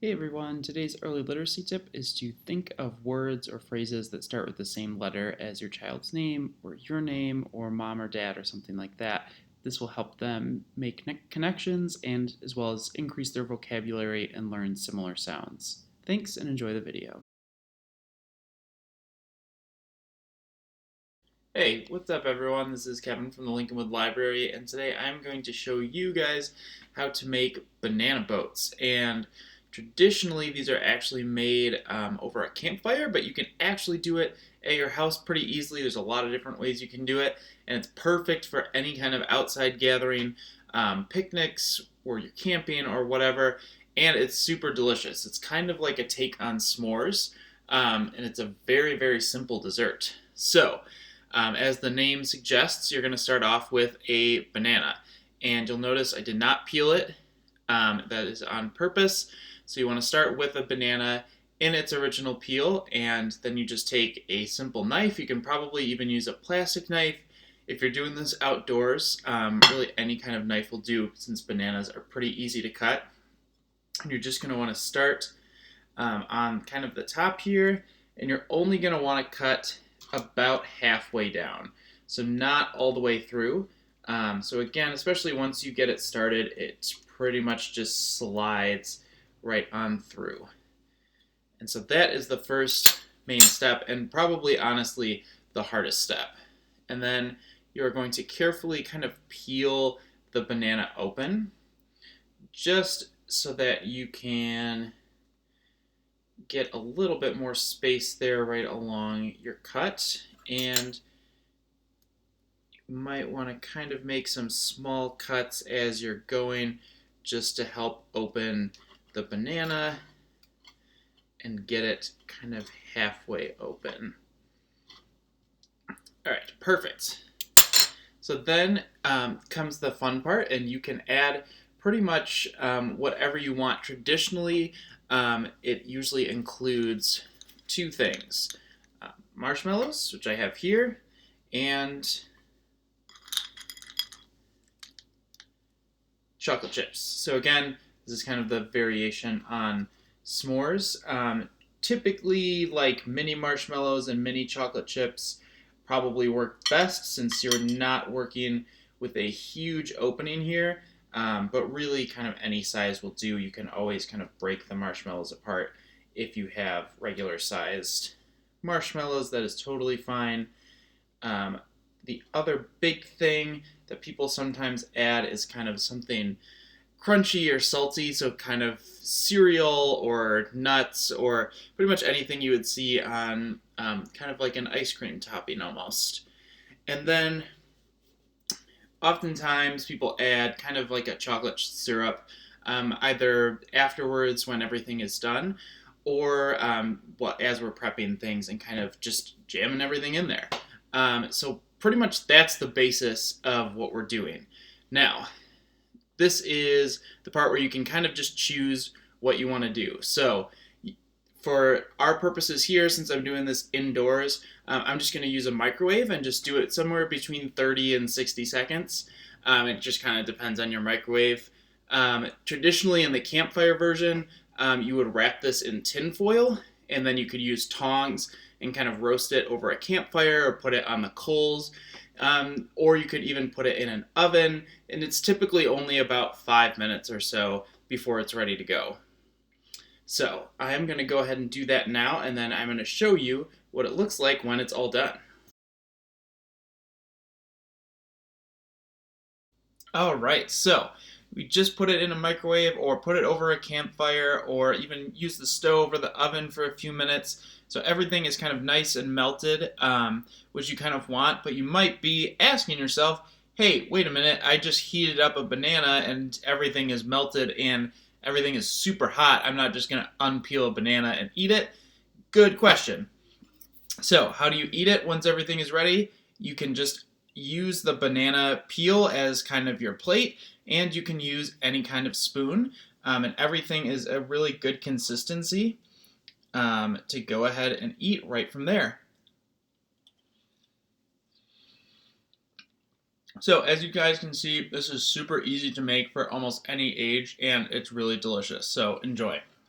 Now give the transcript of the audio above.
Hey everyone, today's early literacy tip is to think of words or phrases that start with the same letter as your child's name or your name or mom or dad or something like that. This will help them make connections and as well as increase their vocabulary and learn similar sounds. Thanks and enjoy the video. Hey, what's up everyone? This is Kevin from the Lincolnwood Library, and today I'm going to show you guys how to make banana boats. And traditionally, these are actually made over a campfire, but you can actually do it at your house pretty easily. There's a lot of different ways you can do it, and it's perfect for any kind of outside gathering, picnics, or you're camping or whatever, and it's super delicious. It's kind of like a take on s'mores, and it's a very, very simple dessert. As the name suggests, you're going to start off with a banana. And you'll notice I did not peel it. That is on purpose. So you want to start with a banana in its original peel, and then you just take a simple knife. You can probably even use a plastic knife. If you're doing this outdoors, really any kind of knife will do since bananas are pretty easy to cut. And you're just going to want to start on kind of the top here, and you're only going to want to cut about halfway down, so not all the way through. So again, especially once you get it started, it pretty much just slides right on through. And so that is the first main step, and probably honestly the hardest step. And then you're going to carefully kind of peel the banana open, just so that you can get a little bit more space there right along your cut, and you might want to kind of make some small cuts as you're going just to help open the banana and get it kind of halfway open. Alright, perfect. So then comes the fun part, and you can add pretty much whatever you want. Traditionally, it usually includes two things. Marshmallows, which I have here, and chocolate chips. So again, this is kind of the variation on s'mores. Typically, like mini marshmallows and mini chocolate chips probably work best since you're not working with a huge opening here. But really, kind of any size will do. You can always kind of break the marshmallows apart if you have regular sized marshmallows. That is totally fine. The other big thing that people sometimes add is kind of something crunchy or salty, so kind of cereal or nuts or pretty much anything you would see on kind of like an ice cream topping almost. And then oftentimes people add kind of like a chocolate syrup either afterwards when everything is done, or as we're prepping things and kind of just jamming everything in there. So pretty much that's the basis of what we're doing. Now, this is the part where you can kind of just choose what you want to do. So for our purposes here, since I'm doing this indoors, I'm just going to use a microwave and just do it somewhere between 30 and 60 seconds. It just kind of depends on your microwave. Traditionally, in the campfire version, you would wrap this in tin foil, and then you could use tongs and kind of roast it over a campfire or put it on the coals. Or you could even put it in an oven, and it's typically only about 5 minutes or so before it's ready to go. So I'm going to go ahead and do that now, and then I'm going to show you what it looks like when it's all done. Alright, so we just put it in a microwave or put it over a campfire or even use the stove or the oven for a few minutes. So everything is kind of nice and melted, which you kind of want, but you might be asking yourself, hey, wait a minute, I just heated up a banana and everything is melted and everything is super hot. I'm not just going to unpeel a banana and eat it. Good question. So how do you eat it once everything is ready? You can just use the banana peel as kind of your plate, and you can use any kind of spoon, and everything is a really good consistency to go ahead and eat right from there. So as you guys can see, this is super easy to make for almost any age, and it's really delicious. So enjoy.